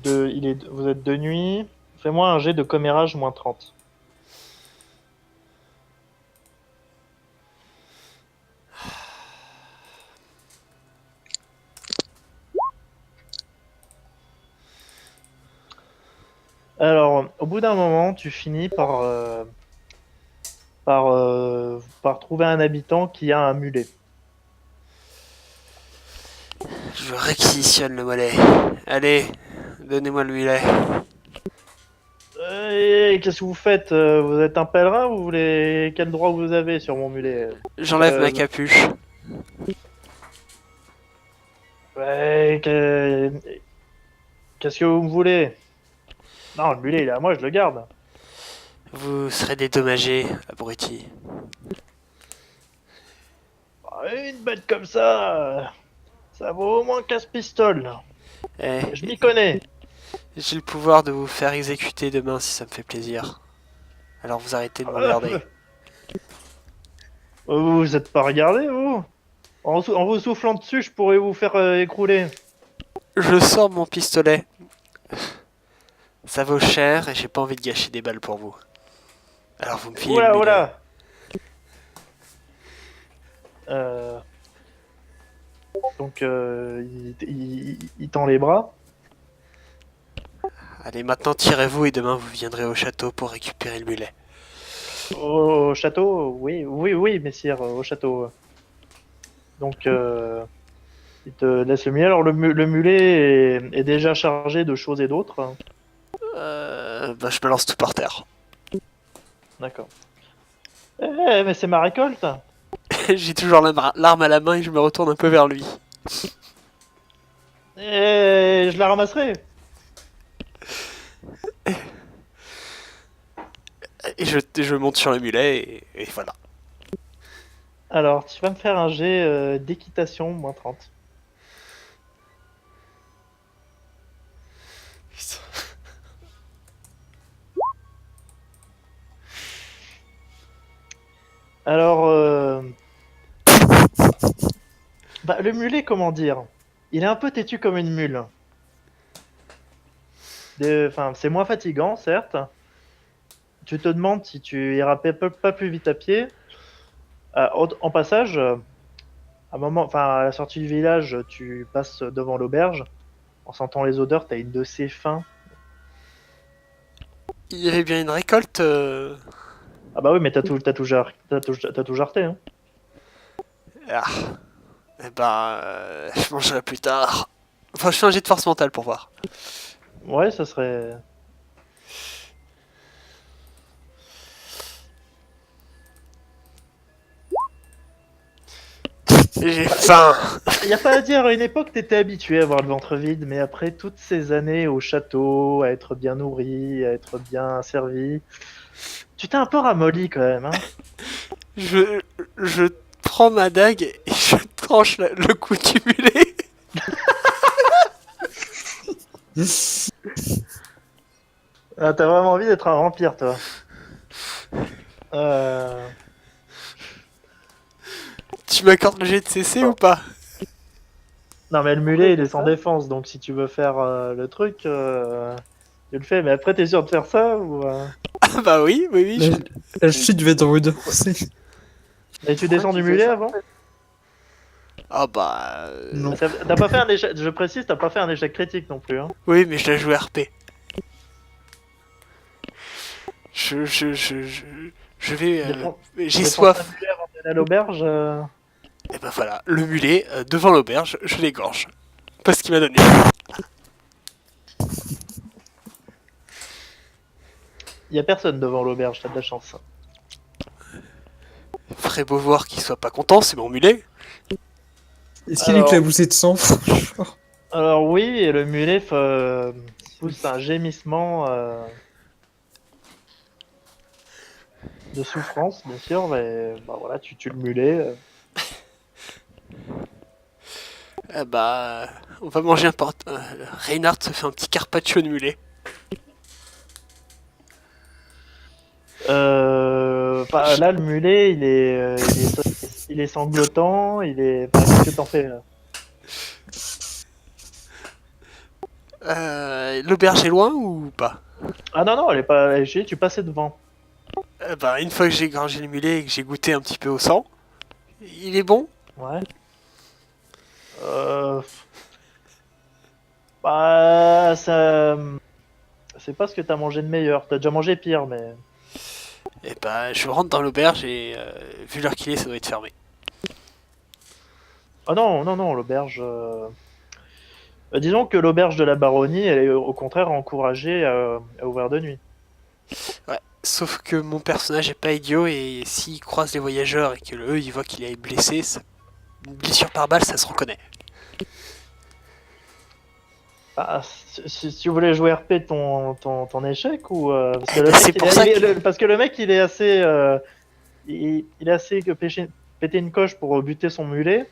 vous êtes de nuit. Fais-moi un jet de commérage -30. Alors, au bout d'un moment, tu finis par trouver un habitant qui a un mulet. Je réquisitionne le mollet. Allez, donnez-moi le mulet. Qu'est-ce que vous faites? Vous êtes un pèlerin? Vous voulez quel droit vous avez sur mon mulet? J'enlève ma Euh, capuche. ouais, qu'est-ce que vous me voulez? Non, le mulet, il est à moi, je le garde. Vous serez dédommagé, abruti. Une bête comme ça vaut au moins 15 pistoles. Eh, Je m'y connais. j'ai le pouvoir de vous faire exécuter demain si ça me fait plaisir. Alors vous arrêtez de m'emmerder. Vous êtes pas regardé, vous? En vous soufflant dessus, je pourrais vous faire écrouler. Je sors mon pistolet. Ça vaut cher et j'ai pas envie de gâcher des balles pour vous. Alors vous me filez le Oula, mulet. oula. Euh, il tend les bras. Allez, maintenant tirez-vous et demain vous viendrez au château pour récupérer le mulet. Au château, oui, oui, oui, messire, au château. Donc, il te laisse le mulet. Alors, le mulet est déjà chargé de choses et d'autres. Bah je balance tout par terre. D'accord. Mais c'est ma récolte. J'ai toujours l'arme à la main et je me retourne un peu vers lui. Je la ramasserai. Et je monte sur le mulet et voilà. Alors, tu vas me faire un jet d'équitation, -30. Alors, le mulet, comment dire? Il est un peu têtu comme une mule. Enfin, c'est moins fatigant, certes. Tu te demandes si tu iras pas plus vite à pied. En passage, à la sortie du village, tu passes devant l'auberge. En sentant les odeurs, t'as une de ces faim. Il y avait bien une récolte. Ah bah oui, mais t'as tout jarté, hein. Ah, eh ben, je mangerai plus tard. Enfin, je fais un jet de force mentale pour voir. Ouais, ça serait. J'ai faim. Y a pas à dire, à une époque, t'étais habitué à avoir le ventre vide, mais après toutes ces années au château, à être bien nourri, à être bien servi, tu t'es un peu ramolli quand même, hein. Je, je prends ma dague et je tranche le cou du mulet. Ah, t'as vraiment envie d'être un vampire, toi. Euh... Tu m'accordes le jet de CC ou pas? Non, mais le mulet, il est sans défense, donc si tu veux faire le truc, tu le fais. Mais après, t'es sûr de faire ça ou Ah bah oui, oui, oui. La chute va être rude. Et tu descends du mulet avant? Ah bah... Non. T'as pas fait un échec, je précise, t'as pas fait un échec critique non plus, hein. Oui, mais je la joue RP. Je vais... j'ai Défonce un soif. mulet avant d'aller à l'auberge. Et ben voilà, le mulet, devant l'auberge, je l'égorge. Parce qu'il m'a donné. Y a personne devant l'auberge, t'as de la chance. Ferait beau voir qu'il soit pas content, c'est mon mulet. Est-ce qu'il est éclaboussé de sang? Alors oui, et le mulet pousse un gémissement de souffrance, bien sûr, mais bah voilà, tu tues le mulet. Ah bah... On va manger un porte... Reinhardt se fait un petit carpaccio de mulet. Là, le mulet, il est sanglotant, il est. Qu'est-ce que t'en fais là? L'auberge est loin ou pas? Ah non, non, elle est pas. Tu passais devant. Bah, une fois que j'ai grangé le mulet et que j'ai goûté un petit peu au sang, il est bon. Ouais. Euh... Bah, ça. C'est pas ce que t'as mangé de meilleur. T'as déjà mangé pire, mais. Et bah, je rentre dans l'auberge et vu l'heure qu'il est, ça doit être fermé. Ah non, non, non, l'auberge. Disons que l'auberge de la baronnie, elle est au contraire encouragée à ouvrir de nuit. Ouais. Sauf que mon personnage est pas idiot et s'il croise les voyageurs et que eux ils voient qu'il est blessé, une blessure par balle, ça se reconnaît. Ah, si tu voulais jouer RP ton échec ou parce que Eh le ben, mec, c'est pour ça que... parce que le mec il est assez il est assez que péter une coche pour buter son mulet,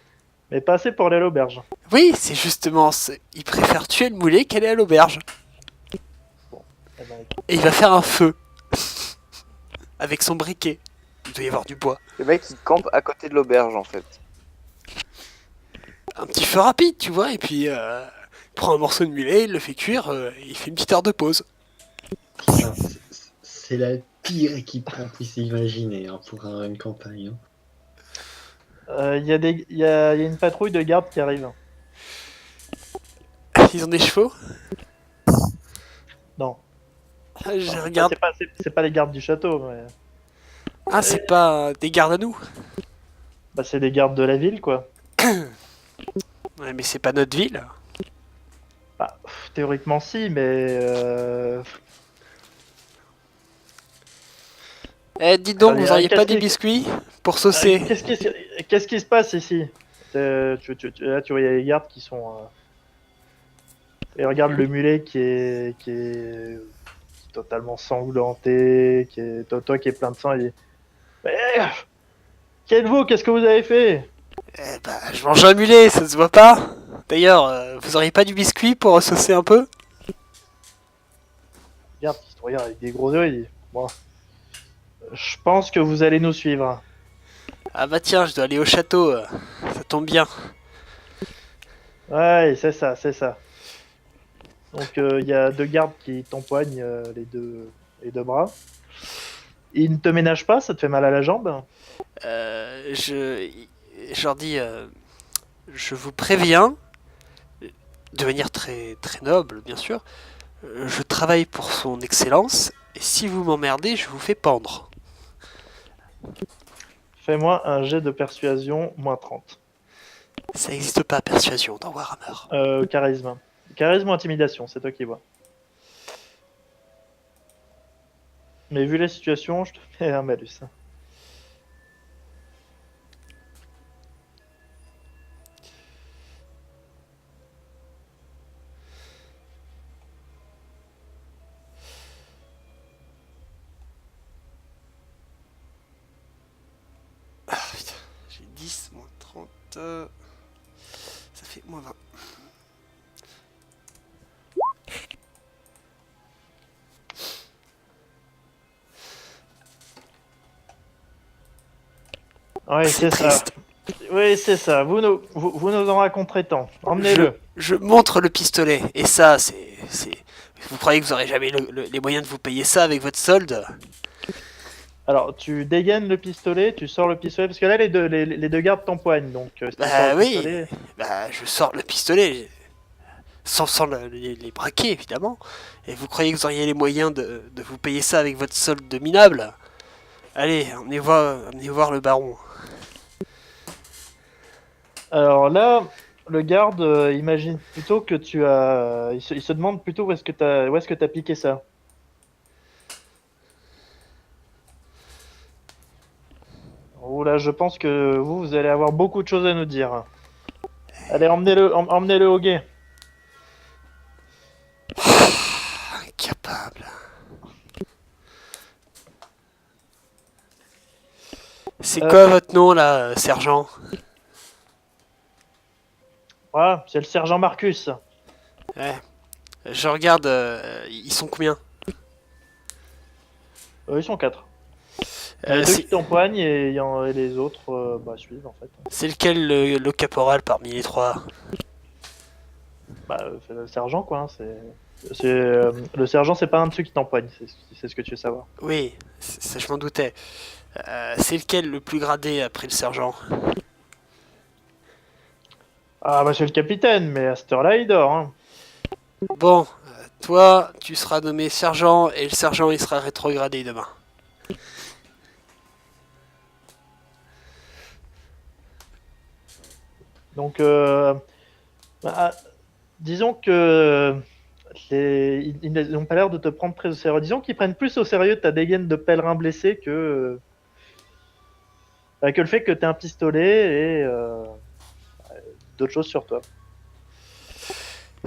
mais pas assez pour aller à l'auberge. Oui, c'est justement, il préfère tuer le moulet qu'aller à l'auberge. Bon, eh ben, Et il va faire un feu avec son briquet. Il doit y avoir du bois. Le mec il campe à côté de l'auberge en fait. Un petit feu rapide, tu vois, et puis il prend un morceau de mulet, il le fait cuire, et il fait une petite heure de pause. Putain, c'est la pire équipe qu'on puisse imaginer hein, pour une campagne. Hein. il y a une patrouille de garde qui arrive. Ils ont des chevaux. Non, Je enfin, regarde. c'est pas les gardes du château, mais Ah, c'est pas des gardes à nous. bah, c'est des gardes de la ville quoi. Ouais, mais c'est pas notre ville. Bah, théoriquement si, mais Eh, dites donc, Allez, vous auriez qu'est-ce pas des qui- biscuits pour saucer? qu'est-ce qui se passe ici? Là, tu vois, il y a les gardes qui sont. Et regarde le mulet qui est totalement sanglanté, toi qui est plein de sang. Il dit mais, qui êtes-vous? Qu'est-ce que vous avez fait? Eh bah, je mange un mulet, ça se voit pas. D'ailleurs, vous auriez pas du biscuit pour saucer un peu? Regarde, il te regarde avec des gros yeux. Il dit bon, je pense que vous allez nous suivre. Ah bah tiens, je dois aller au château, ça tombe bien. Ouais, c'est ça, c'est ça. Donc il y a deux gardes qui t'empoignent les deux bras. Ils ne te ménagent pas, ça te fait mal à la jambe? Je leur dis, je vous préviens, de manière très, très noble, bien sûr, je travaille pour son excellence, et si vous m'emmerdez, je vous fais pendre. Fais-moi un jet de persuasion, moins 30. Ça n'existe pas, persuasion, dans Warhammer. Charisme. Charisme ou intimidation, c'est toi qui vois. Mais vu la situation, je te fais un malus. Ah putain, j'ai 10, moins 30, ça fait moins 20. Oui, c'est ça. triste. Oui, c'est ça. Vous nous en raconterez tant. Emmenez-le. Je montre le pistolet, et ça, Vous croyez que vous aurez jamais les moyens de vous payer ça avec votre solde? Alors, tu dégaines le pistolet, tu sors le pistolet, parce que là, les deux gardes t'empoignent, donc si tu Bah sors le oui. pistolet... Bah, je sors le pistolet, sans les braquer, évidemment. Et vous croyez que vous auriez les moyens de vous payer ça avec votre solde de minable? Allez, emmenez voir le baron. Alors là, le garde imagine plutôt que tu as... Il se demande plutôt où est-ce que t'as piqué ça. Oh là, je pense que vous allez avoir beaucoup de choses à nous dire. Allez, emmenez-le au guet. Incapable. C'est quoi votre nom là, sergent? Voilà, c'est le sergent Marcus. Ouais. Je regarde, ils sont combien? Ils sont 4. Les deux qui t'empoignent et les autres suivent en fait. C'est lequel le caporal parmi les trois? Bah, c'est le sergent, quoi. Hein, le sergent, c'est pas un dessus qui t'empoigne, c'est ce que tu veux savoir. Oui, ça je m'en doutais. C'est lequel le plus gradé après le sergent? Ah, bah, c'est le capitaine, mais à cette heure-là, il dort. Hein. Bon, toi, tu seras nommé sergent et le sergent il sera rétrogradé demain. Donc, bah, disons que ils n'ont pas l'air de te prendre très au sérieux. Disons qu'ils prennent plus au sérieux ta dégaine de pèlerin blessé que le fait que tu un pistolet et d'autres choses sur toi.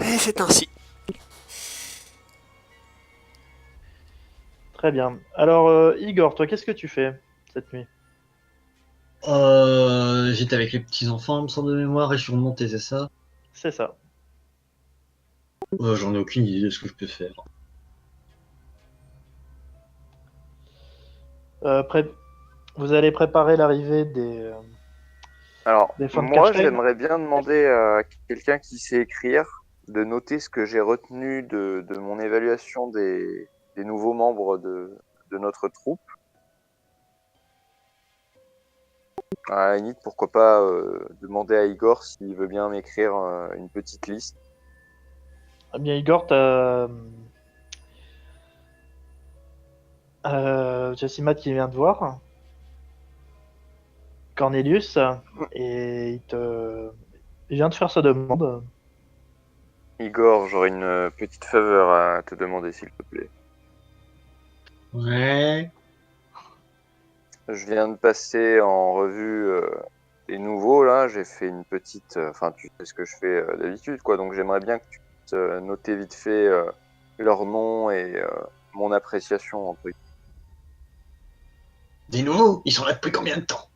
Et c'est ainsi. Très bien. Alors, Igor, toi, qu'est-ce que tu fais cette nuit? J'étais avec les petits-enfants, il me semble de mémoire, et je suis remonté, c'est ça? C'est ça. J'en ai aucune idée de ce que je peux faire. Pré- Vous allez préparer l'arrivée Alors, des Von moi, Karstein. j'aimerais bien demander à quelqu'un qui sait écrire de noter ce que j'ai retenu de mon évaluation des nouveaux membres de notre troupe. À la limite, pourquoi pas demander à Igor s'il veut bien m'écrire une petite liste. Eh bien, Igor, t'as Jessimat qui vient te voir, Cornelius, et il vient de faire sa demande. Igor, j'aurais une petite faveur à te demander, s'il te plaît. Ouais. Je viens de passer en revue les nouveaux, là. J'ai fait une petite... Enfin, tu sais ce que je fais d'habitude, quoi. Donc, j'aimerais bien que tu puisses noter vite fait leur nom et mon appréciation, entre guillemets. Des nouveaux, ils sont là depuis combien de temps?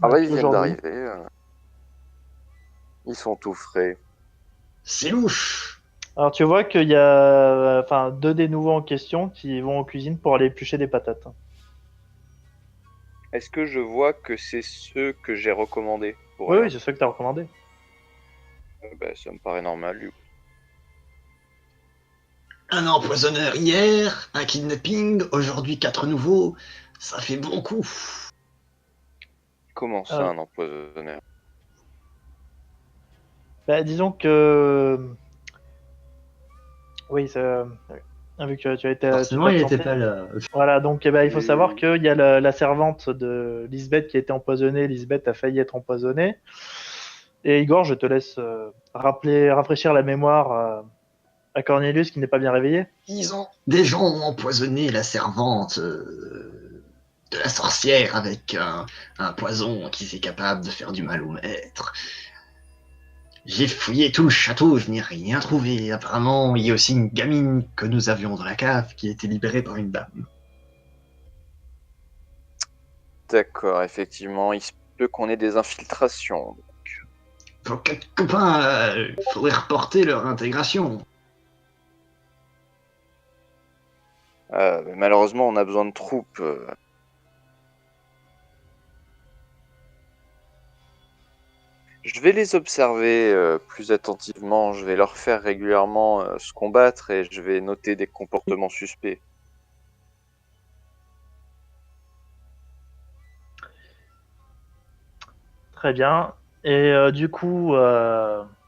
Ah bah, ils Depuis viennent aujourd'hui. d'arriver. Ils sont tout frais. C'est louche. Alors, tu vois qu'il y a enfin, deux des nouveaux en question qui vont en cuisine pour aller éplucher des patates. Est-ce que je vois que c'est ceux que j'ai recommandés pour Oui, rien? oui, c'est ça que t'as recommandé. Bah, ça me paraît normal, du coup. Un empoisonneur hier, un kidnapping, aujourd'hui 4 nouveaux. Ça fait beaucoup. Comment ça, Euh, un empoisonneur? Bah, disons que... Oui, vu que tu as été Forcément, il était absenté. pas là. Voilà, donc eh ben, il faut savoir Oui. qu'il y a la servante de Lisbeth qui a été empoisonnée. Lisbeth a failli être empoisonnée. Et Igor, je te laisse rafraîchir la mémoire à Cornelius qui n'est pas bien réveillé. Des gens ont empoisonné la servante de la sorcière avec un poison qui est capable de faire du mal au maître. J'ai fouillé tout le château, je n'ai rien trouvé. Apparemment, il y a aussi une gamine que nous avions dans la cave qui a été libérée par une dame. D'accord, effectivement, il se peut qu'on ait des infiltrations. Vos 4 copains, faudrait reporter leur intégration. Mais malheureusement, on a besoin de troupes. Je vais les observer plus attentivement, je vais leur faire régulièrement se combattre et je vais noter des comportements suspects. Très bien. Et du coup,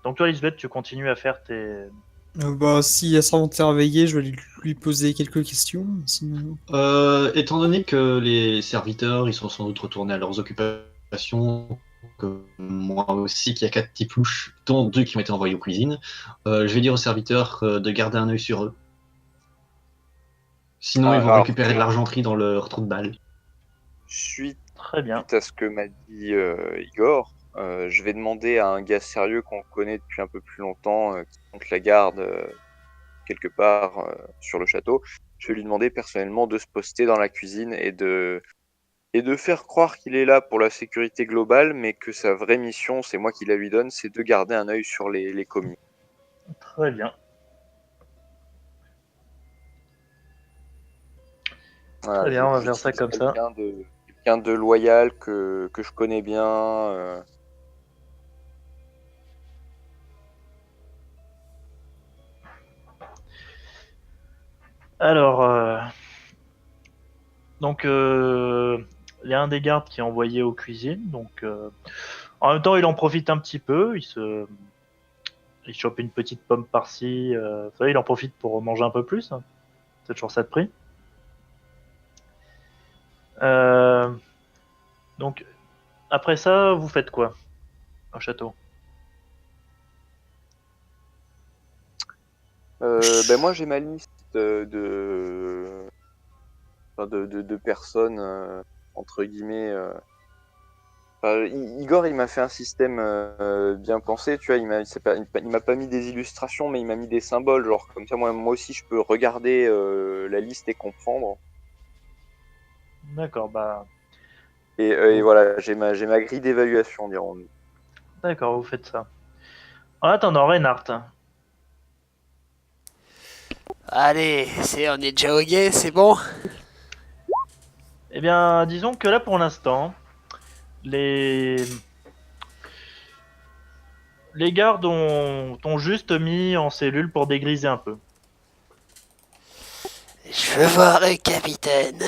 donc toi, Lisbeth, tu continues à faire tes... Bah, si la servante est réveillée, je vais lui poser quelques questions. Sinon... Étant donné que les serviteurs, ils sont sans doute retournés à leurs occupations, que moi aussi, qu'il y a 4 petits louches, dont 2 qui ont été envoyés aux cuisines, je vais dire aux serviteurs de garder un œil sur eux. Sinon, ils vont Alors, récupérer de l'argenterie dans leur trou de balle. suite Très bien. à ce que m'a dit Igor, je vais demander à un gars sérieux qu'on connaît depuis un peu plus longtemps, qui monte la garde quelque part sur le château. Je vais lui demander personnellement de se poster dans la cuisine et de faire croire qu'il est là pour la sécurité globale, mais que sa vraie mission, c'est moi qui la lui donne, c'est de garder un œil sur les commis. Très bien. Voilà, Très bien, on va faire ça j'utilise comme ça. quelqu'un de loyal que je connais bien. Alors, donc, il y a un des gardes qui est envoyé aux cuisines. Donc, en même temps, il en profite un petit peu. Il chope une petite pomme par-ci. Vous savez, il en profite pour manger un peu plus, hein. C'est toujours ça de prix. Euh, donc, après ça, vous faites quoi au château? Ben moi, j'ai ma liste de personnes, entre guillemets. Enfin, Igor, il m'a fait un système bien pensé, tu vois. Il m'a pas mis des illustrations, mais il m'a mis des symboles, genre comme ça, moi aussi, je peux regarder la liste et comprendre. D'accord, bah, Et voilà, j'ai ma grille d'évaluation, dirons-nous. d'accord, vous faites ça. En attendant, Reinhardt. Allez, on est déjà au guet, c'est bon? Eh bien, disons que là, pour l'instant, les les gardes t'ont juste mis en cellule pour dégriser un peu. Je veux voir le capitaine.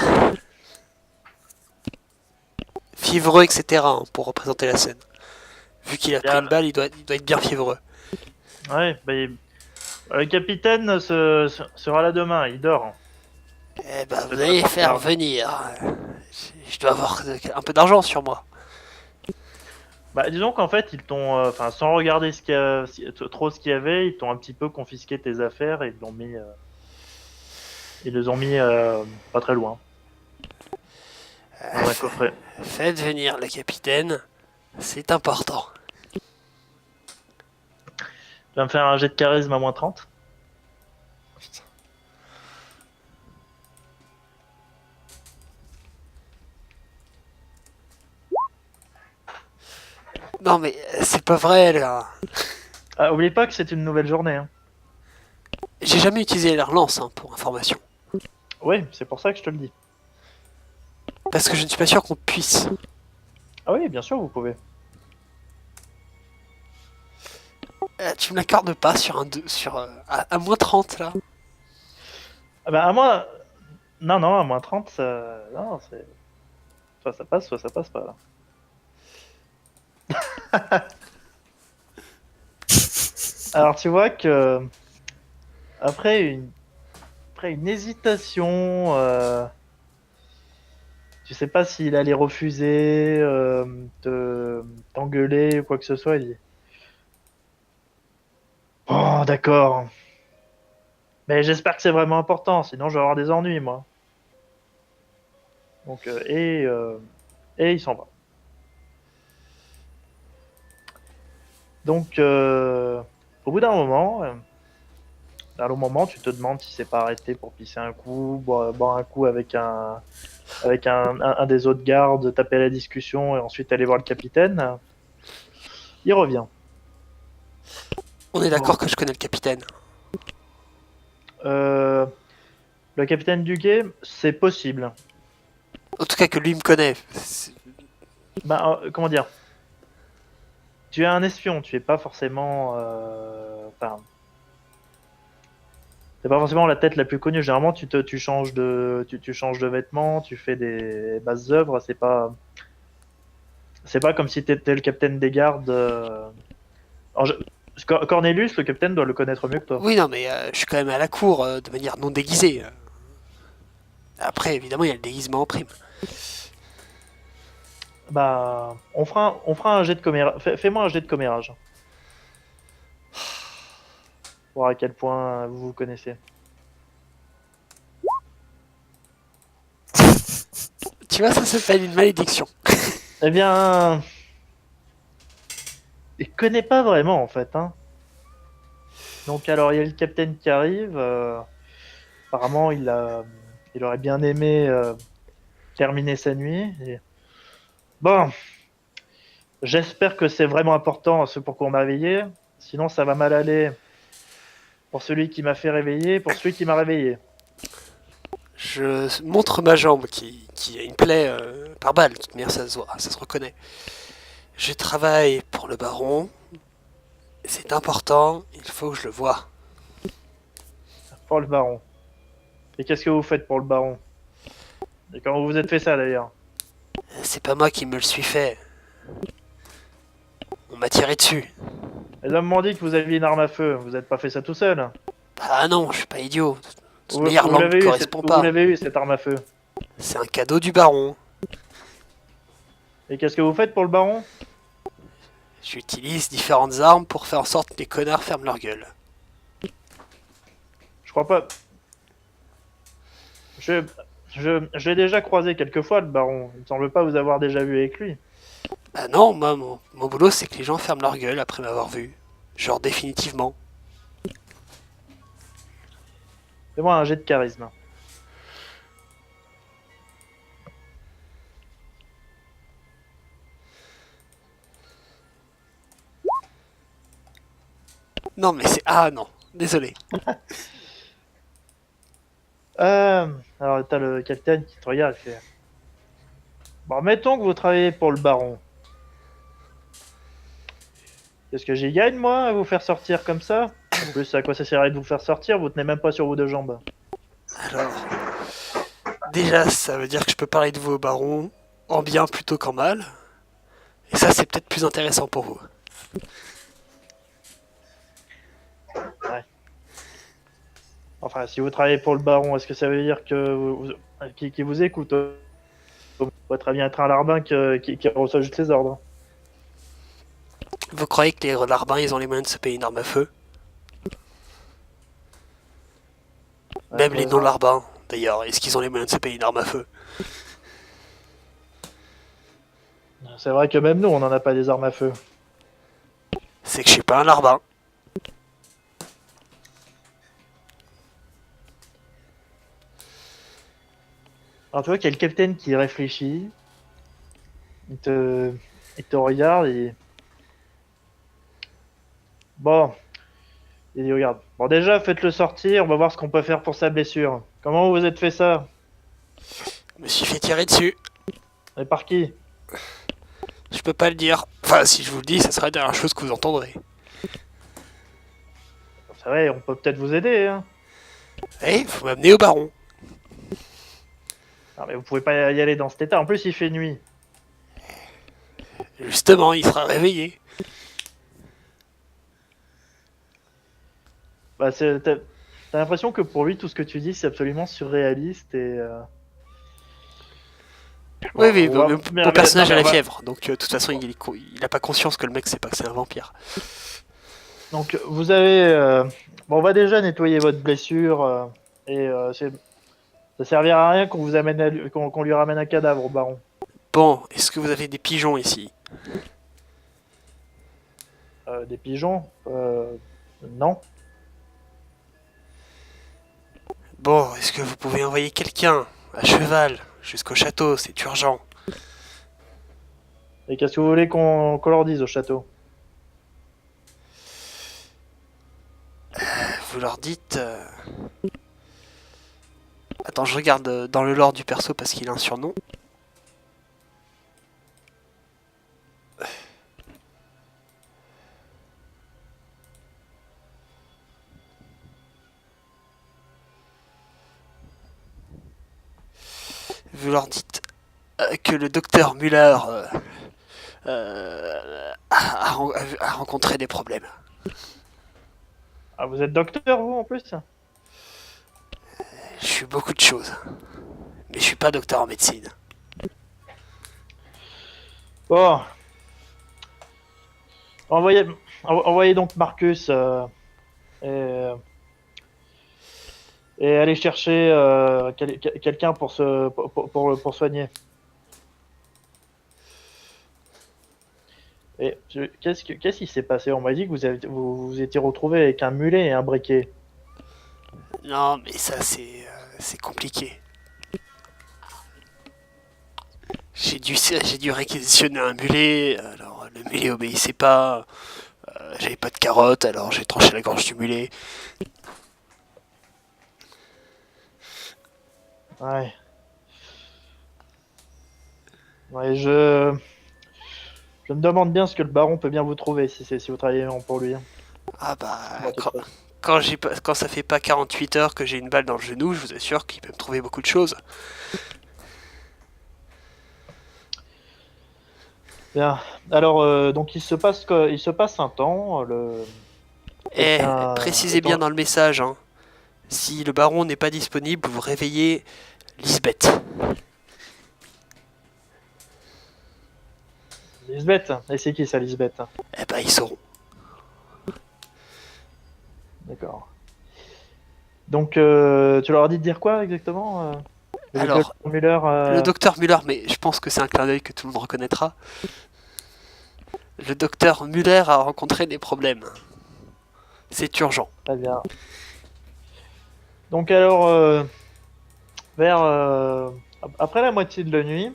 Fiévreux, etc. hein, pour représenter la scène. Vu qu'il a pris Bien, une balle, il doit être bien fiévreux. ouais, bah, le capitaine sera là demain, il dort. Eh ben, vous Faites allez pas faire tard. venir. Je dois avoir un peu d'argent sur moi. Bah, disons qu'en fait, ils t'ont, enfin, sans regarder trop ce qu'il y avait, ils t'ont un petit peu confisqué tes affaires et ils les ont mis pas très loin, dans un coffret. Faites venir le capitaine. C'est important. Tu vas me faire un jet de charisme à -30. Non mais c'est pas vrai là. Ah, oublie pas que c'est une nouvelle journée, hein. J'ai jamais utilisé la relance hein, pour information. Oui, c'est pour ça que je te le dis. Parce que je ne suis pas sûr qu'on puisse. Ah oui, bien sûr, vous pouvez. Tu me l'accordes pas sur sur à -30 là. Ah bah, à moi, non, non, à -30, non, c'est soit ça passe, soit ça passe pas là. Alors tu vois que après une après une hésitation, tu sais pas s'il allait refuser, t'engueuler ou quoi que ce soit. Il dit bon, d'accord, mais j'espère que c'est vraiment important, sinon je vais avoir des ennuis moi. Donc et il s'en va. Donc au bout d'un moment. À un moment, tu te demandes si c'est pas arrêté pour pisser un coup, boire un coup avec un des autres gardes, taper la discussion et ensuite aller voir le capitaine. Il revient. On est Bon. d'accord que je connais le capitaine. Euh, le capitaine Duguay, c'est possible. En tout cas que lui me connaît. Ben, comment dire? Tu es un espion, tu es pas forcément. Enfin, t'es pas forcément la tête la plus connue. Généralement, tu changes de vêtements, tu fais des basses œuvres. C'est pas comme si t'étais le capitaine des gardes. Alors, Cornelius, le capitaine, doit le connaître mieux que toi. Oui non mais je suis quand même à la cour de manière non déguisée. Après évidemment il y a le déguisement en prime. Bah, on fera un jet de commérage. Fais-moi un jet de commérage. Pour voir à quel point vous vous connaissez. Tu vois ça s'appelle une malédiction. Eh bien, il connaît pas vraiment en fait, hein. Donc alors il y a le capitaine qui arrive. Apparemment il aurait bien aimé terminer sa nuit. Bon, j'espère que c'est vraiment important ce pourquoi on m'a réveillé. Sinon ça va mal aller pour celui qui m'a fait réveiller, pour celui qui m'a réveillé. Je montre ma jambe qui a une plaie par balle. De toute manière ça se voit, ça se reconnaît. Je travaille pour le baron. C'est important, il faut que je le voie. Pour le baron. Et qu'est-ce que vous faites pour le baron? Et comment vous vous êtes fait ça d'ailleurs? C'est pas moi qui me le suis fait. On m'a tiré dessus. Les hommes m'ont dit que vous aviez une arme à feu. Vous n'êtes pas fait ça tout seul. Ah non, je suis pas idiot. Où, Mais Irlande ne l'avez eu, correspond où pas. vous l'avez eu cette arme à feu? C'est un cadeau du baron. Et qu'est-ce que vous faites pour le baron? J'utilise différentes armes pour faire en sorte que les connards ferment leur gueule. Je crois pas. Je l'ai déjà croisé quelques fois, le baron. Il me semble pas vous avoir déjà vu avec lui. Bah non, moi, mon boulot, c'est que les gens ferment leur gueule après m'avoir vu. Genre définitivement. Fais-moi un jet de charisme. Non, mais c'est... Ah non, désolé. Alors, t'as le capitaine qui te regarde et fait... Bon, mettons que vous travaillez pour le baron. Qu'est-ce que j'y gagne, moi, à vous faire sortir comme ça? En plus, à quoi ça servirait de vous faire sortir? Vous tenez même pas sur vos deux jambes. Alors... Déjà, ça veut dire que je peux parler de vous au baron en bien plutôt qu'en mal. Et ça, c'est peut-être plus intéressant pour vous. Enfin, si vous travaillez pour le baron, est-ce que ça veut dire que qui vous écoute? Vous pourrez très bien être un larbin qui reçoit juste les ordres. Vous croyez que les larbins, ils ont les moyens de se payer une arme à feu? Même Ouais, les non-larbins, d'ailleurs, est-ce qu'ils ont les moyens de se payer une arme à feu? C'est vrai que même nous, on n'en a pas des armes à feu. C'est que je suis pas un larbin. Alors tu vois qu'il y a le capitaine qui réfléchit. Il te regarde et... Bon. Il dit regarde. Bon déjà, faites-le sortir, on va voir ce qu'on peut faire pour sa blessure. Comment vous êtes fait ça? Je me suis fait tirer dessus. Et par qui? Je peux pas le dire. Enfin, si je vous le dis, ça sera la dernière chose que vous entendrez. C'est vrai, on peut peut-être vous aider, hein. Eh, faut m'amener au baron. Non mais vous pouvez pas y aller dans cet état, en plus il fait nuit. Justement, il sera réveillé. Bah, t'as l'impression que pour lui, tout ce que tu dis, c'est absolument surréaliste et... Oui, oui, on va- mon personnage non, a mais la on va- fièvre, donc de toute façon, il a pas conscience que le mec, c'est pas que c'est un vampire. Donc vous avez... Bon, on va déjà nettoyer votre blessure et ça servira à rien qu'on vous amène qu'on lui ramène un cadavre au baron. Bon, est-ce que vous avez des pigeons ici? Des pigeons non. Bon, est-ce que vous pouvez envoyer quelqu'un à cheval jusqu'au château? C'est urgent. Et qu'est-ce que vous voulez qu'on leur dise au château? Vous leur dites... Attends, je regarde dans le lore du perso parce qu'il a un surnom. Vous leur dites que le docteur Muller a rencontré des problèmes. Ah, vous êtes docteur, vous, en plus? Je suis beaucoup de choses. Mais je suis pas docteur en médecine. Bon. Envoyez donc Marcus et, et allez chercher quelqu'un pour soigner. Et qu'est-ce qui s'est passé? On m'a dit que vous vous étiez retrouvé avec un mulet et un briquet. Non, mais ça, c'est compliqué. J'ai dû réquisitionner un mulet, alors le mulet obéissait pas, j'avais pas de carotte, alors j'ai tranché la gorge du mulet. Ouais. Ouais, je me demande bien ce que le baron peut bien vous trouver si vous travaillez pour lui. Ah bah, Ouais, quand, quand ça fait pas 48 heures que j'ai une balle dans le genou, je vous assure qu'il peut me trouver beaucoup de choses. Bien. Alors, donc il se passe un temps. Et Le précisez bien temps. dans le message, hein. Si le baron n'est pas disponible, vous réveillez Lisbeth. Lisbeth. Et c'est qui ça, Lisbeth? Eh ben, ils sauront. D'accord. Donc, tu leur as dit de dire quoi exactement Le Alors, docteur Müller. le docteur Müller, mais je pense que c'est un clin d'œil que tout le monde reconnaîtra. Le docteur Müller a rencontré des problèmes. C'est urgent. Très bien. Donc alors, vers après la moitié de la nuit,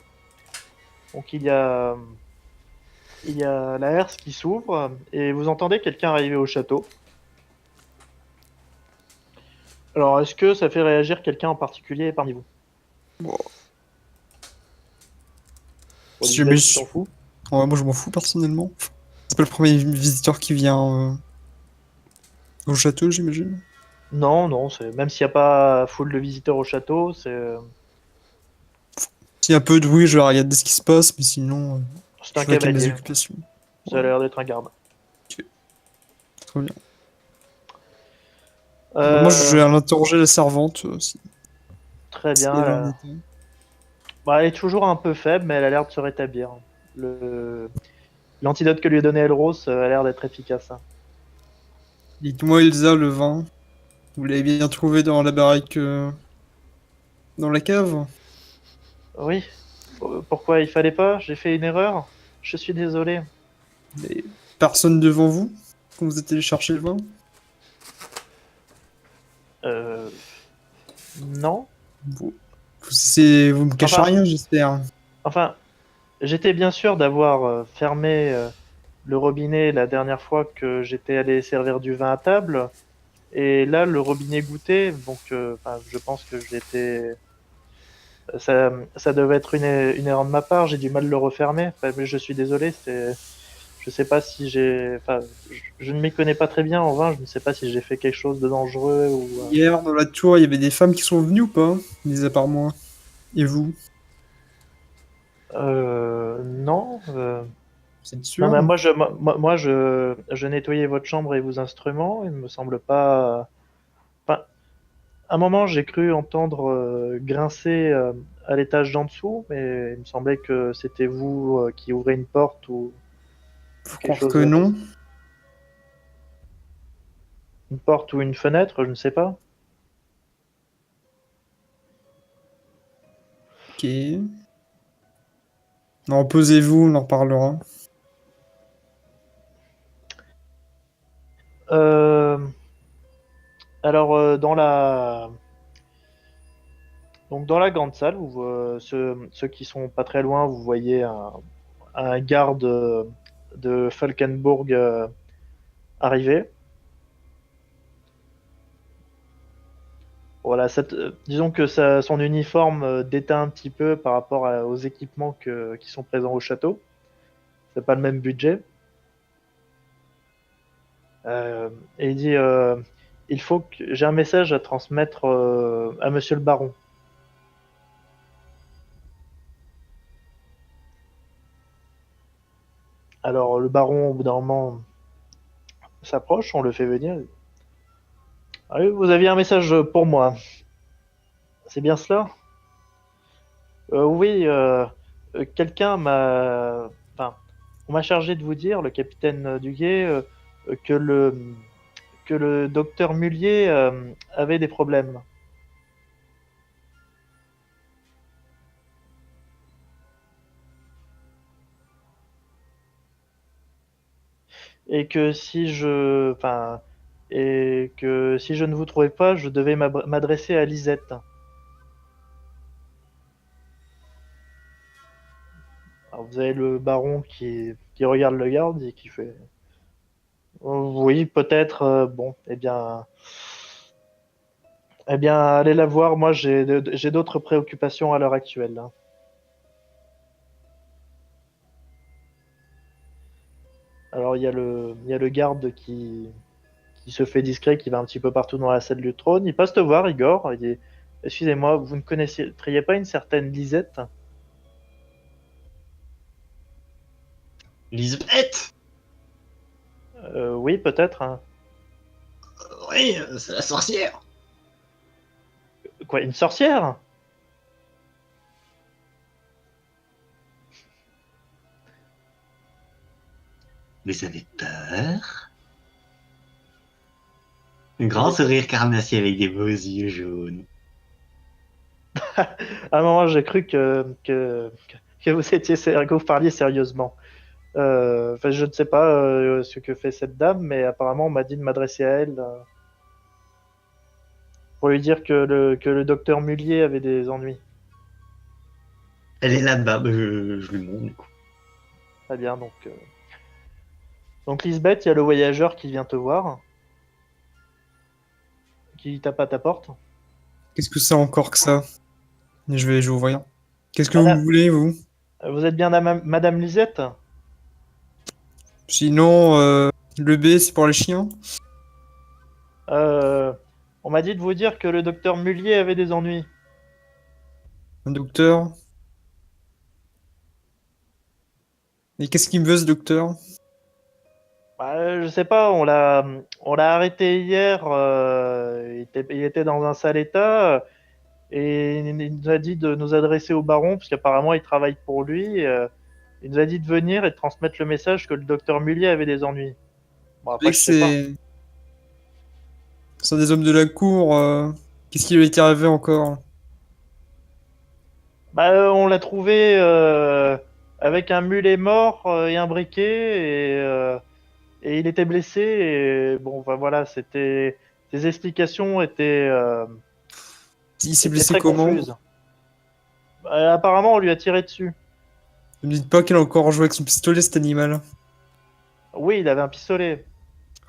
donc il y a la herse qui s'ouvre et vous entendez quelqu'un arriver au château. Alors, est-ce que ça fait réagir quelqu'un en particulier parmi vous? Bon, Bon, si Lisbeth, jamais tu t'en fous? ouais, moi je m'en fous personnellement. C'est pas le premier visiteur qui vient au château, j'imagine. Non, non, c'est même s'il n'y a pas foule de visiteurs au château, S'il y a un peu de bruit, je vais regarder ce qui se passe, mais sinon, c'est un je vais avec mes cavalier. occupations. Ça a l'air d'être un garde. Très bien. Moi, je Euh, vais aller interroger la servante, Très si bien. elle en était. Bah, elle est toujours un peu faible, mais elle a l'air de se rétablir. L'antidote que lui a donné Elros a l'air d'être efficace. Dites-moi, Elsa, le vin, vous l'avez bien trouvé dans la baraque, dans la cave? Oui. Pourquoi il fallait pas? J'ai fait une erreur. Je suis désolé. Mais personne devant vous quand vous êtes allé chercher le vin? Euh... Non. Vous, vous me cachez Enfin, rien, j'espère. enfin, j'étais bien sûr d'avoir fermé le robinet la dernière fois que j'étais allé servir du vin à table. Et là, le robinet goûtait, donc enfin, je pense que j'étais. Ça devait être une erreur de ma part. J'ai du mal à le refermer. Enfin, mais je suis désolé. Je sais pas si j'ai. Enfin, je ne m'y connais pas très bien en vin. Je ne sais pas si j'ai fait quelque chose de dangereux ou. Hier, dans la tour, il y avait des femmes qui sont venues ou pas? Mis à part moi. Et vous? Non. Vous êtes Non, sûr? mais moi, je nettoyais votre chambre et vos instruments. Il me semble pas. Enfin, à un moment, j'ai cru entendre grincer à l'étage d'en dessous, mais il me semblait que c'était vous qui ouvrez une porte ou Faut quelque croire que chose. non. Une porte ou une fenêtre, je ne sais pas. Ok. Non, posez-vous, on en reparlera. Euh, alors, donc dans la grande salle, ceux qui sont pas très loin, vous voyez un garde de Falkenburg arriver. Voilà, disons que son uniforme déteint un petit peu par rapport aux équipements qui sont présents au château. C'est pas le même budget. Et il dit il faut que j'ai un message à transmettre à Monsieur le Baron. Alors le Baron, au bout d'un moment, s'approche, on le fait venir. Ah oui, vous aviez un message pour moi. C'est bien cela? Oui, quelqu'un m'a. Enfin, on m'a chargé de vous dire, le capitaine Duguay, que que le docteur Mullier avait des problèmes. Et que et que si je ne vous trouvais pas, je devais m'adresser à Lisette. Alors vous avez le baron qui regarde le garde et qui fait oui, peut-être, bon, eh bien, allez la voir, moi j'ai d'autres préoccupations à l'heure actuelle, hein. Alors il y a le garde qui il se fait discret, qui va un petit peu partout dans la salle du trône. Il passe te voir, Igor. Il dit, excusez-moi, vous ne connaîtriez pas une certaine Lisette? Lisbeth. Oui, peut-être, hein. Oui, c'est la sorcière. Quoi, une sorcière? Vous avez peur? Un grand sourire carnassier avec des beaux yeux jaunes. À un moment, j'ai cru que vous que vous parliez sérieusement. Enfin, je ne sais pas ce que fait cette dame, mais apparemment, on m'a dit de m'adresser à elle pour lui dire que le docteur Mullier avait des ennuis. Elle est là-bas, je lui montre du coup. Très bien, donc Lisbeth, il y a le voyageur qui vient te voir, qui tape à ta porte. Qu'est-ce que c'est encore que ça? Je vais ouvrir. Qu'est-ce que vous Madame, voulez, vous? vous êtes bien Madame Lisette? Sinon, le B, c'est pour les chiens? Euh, on m'a dit de vous dire que le docteur Mullier avait des ennuis. Un docteur? Et qu'est-ce qu'il me veut, ce docteur? Je sais pas, on l'a arrêté hier. Il était dans un sale état. Et il nous a dit de nous adresser au baron, parce qu'apparemment il travaille pour lui. Il nous a dit de venir et de transmettre le message que le docteur Mullier avait des ennuis. Bon, Vous après, savez que je sais pas. c'est un des hommes de la cour. Qu'est-ce qui lui est arrivé encore? On l'a trouvé avec un mulet mort et un briquet, et il était blessé. Et bon, enfin, voilà, c'était. Ses explications Il s'est étaient blessé très comment? confuses. Apparemment, on lui a tiré dessus. Ne me dites pas qu'il a encore joué avec son pistolet, cet animal. Oui, il avait un pistolet.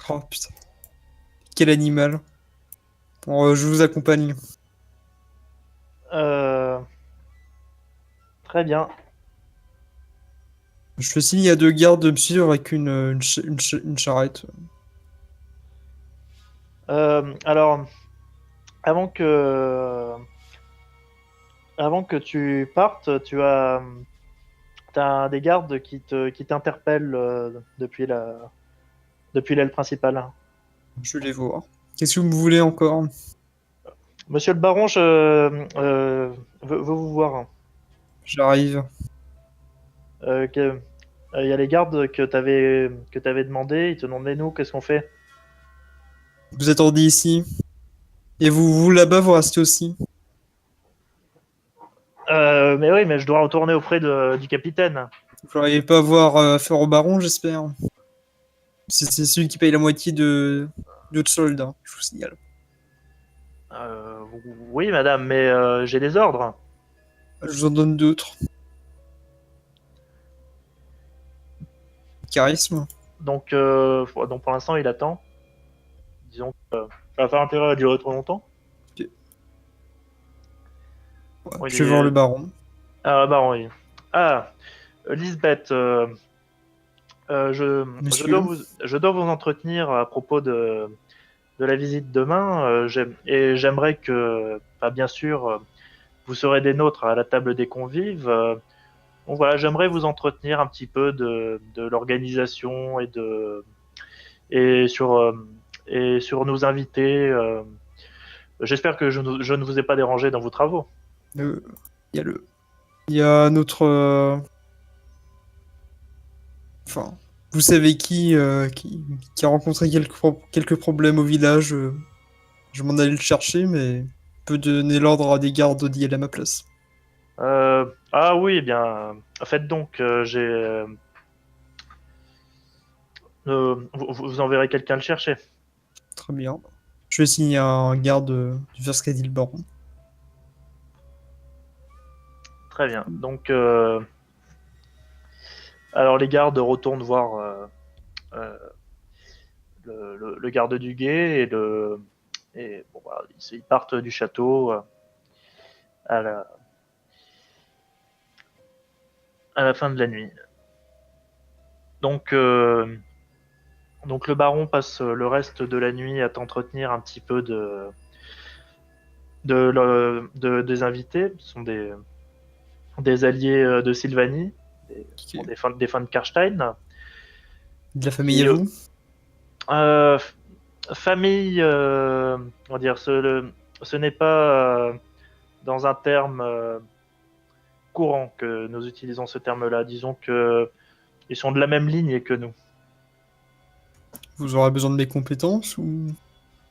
Oh putain, quel animal. Bon, je vous accompagne. Euh, Très bien. Je fais signe à deux gardes de me suivre avec une charrette. Alors, avant que, avant que tu partes, t'as des gardes qui t'interpellent depuis l'aile principale. Je vais les voir. Qu'est-ce que vous voulez encore? Monsieur le baron, veut vous voir. J'arrive. Il y a les gardes que t'avais demandé, ils te demandent, mais nous, qu'est-ce qu'on fait? Vous attendez ici. Et vous là-bas, vous restez aussi. Mais oui, mais je dois retourner auprès du capitaine. Vous n'arrivez pas à avoir affaire au baron, j'espère. C'est celui qui paye la moitié de d'autres soldats, je vous signale. Euh, oui, madame, mais j'ai des ordres. Je vous en donne d'autres. Charisme. Donc pour l'instant, il attend. Disons que ça va faire intérêt à durer trop longtemps. Ok. Ouais, Oui, je vais voir le baron. Ah, baron, oui. Ah, Lisbeth, Monsieur. je dois vous entretenir à propos de la visite demain. Et j'aimerais que, bah, bien sûr, vous serez des nôtres à la table des convives. Donc voilà, j'aimerais vous entretenir un petit peu de l'organisation et sur nos invités. J'espère que je ne vous ai pas dérangé dans vos travaux. Il y a il y a notre. Enfin, vous savez qui a rencontré quelques problèmes au village. Je m'en allais le chercher, mais peut donner l'ordre à des gardes d'y aller à ma place. Ah oui, eh bien, faites donc. Vous enverrez quelqu'un le chercher. Très bien. Je vais signer un garde du vers ce qu'a dit le baron. Très bien. Alors les gardes retournent voir euh, le garde du guet et bon, voilà, ils partent du château à à la fin de la nuit. Donc, Donc le baron passe le reste de la nuit à t'entretenir un petit peu des invités. Ce sont des alliés de Sylvanie, Ok. des fans de Karstein. De la famille Et, à vous? euh, famille, on va dire, ce n'est pas dans un terme courant que nous utilisons ce terme-là. Disons que ils sont de la même ligne que nous. Vous aurez besoin de mes compétences ou...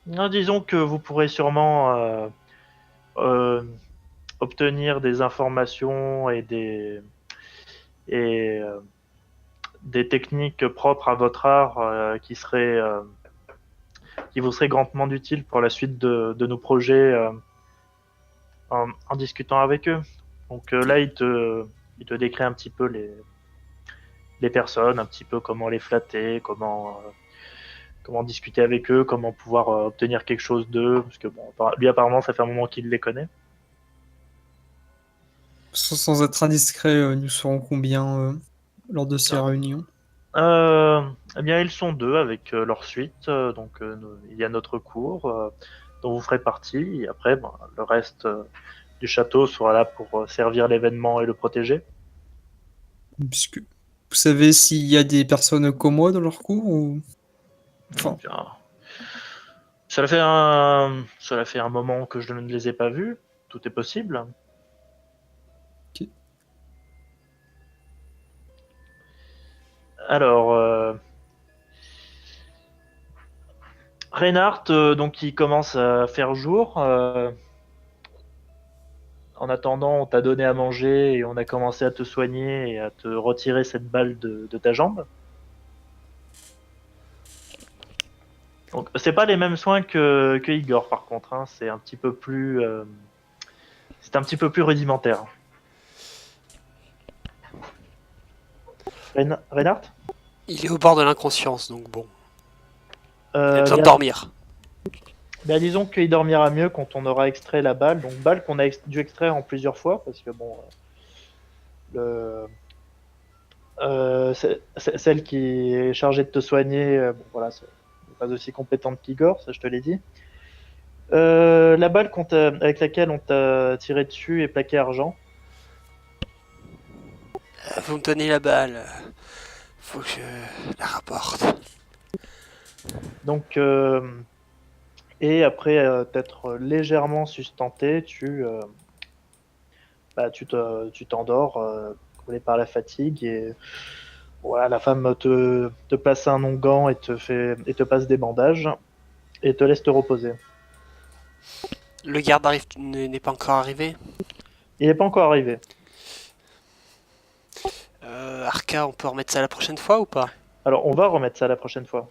Disons que vous pourrez sûrement euh, obtenir des informations et des techniques propres à votre art qui vous seraient grandement utiles pour la suite de nos projets en discutant avec eux. Donc là, il te décrit un petit peu les personnes, un petit peu comment les flatter, comment discuter avec eux, comment pouvoir obtenir quelque chose d'eux, parce que bon, lui apparemment ça fait un moment qu'il les connaît. Sans être indiscret, nous serons combien lors de ces Ah. réunions? Eh bien, ils sont deux avec leur suite. Donc, il y a notre cour dont vous ferez partie. Et après, ben, le reste du château sera là pour servir l'événement et le protéger. Puisque vous savez s'il y a des personnes comme moi dans leur cours ou... Eh Enfin, bien, cela fait un moment que je ne les ai pas vus. Tout est possible. ok. Alors, Reinhardt, donc, il commence à faire jour. En attendant, on t'a donné à manger et on a commencé à te soigner et à te retirer cette balle de ta jambe. Donc, c'est pas les mêmes soins que Igor, par contre. Hein. C'est un petit peu plus rudimentaire. Reinhardt. Il est au bord de l'inconscience, donc bon. Il a euh, besoin de bien, dormir. bien, disons qu'il dormira mieux quand on aura extrait la balle. Donc, balle qu'on a dû extraire en plusieurs fois, parce que bon, celle qui est chargée de te soigner, bon, voilà, c'est pas aussi compétente qu'Igor, ça je te l'ai dit. La balle avec laquelle on t'a tiré dessus est plaquée argent. Vous me donnez la balle. Faut que je la rapporte. Donc, et après t'être légèrement sustenté, tu t'endors, collé par la fatigue et voilà, la femme te place un onguent et te passe des bandages et te laisse te reposer. Le garde n'est pas encore arrivé. Il n'est pas encore arrivé. Arca, on peut remettre ça la prochaine fois ou pas? Alors, on va remettre ça la prochaine fois.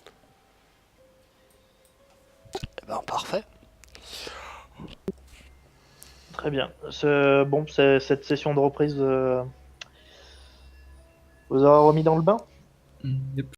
Eh ben, parfait. Très bien. Bon, cette session de reprise vous aura remis dans le bain. Yep.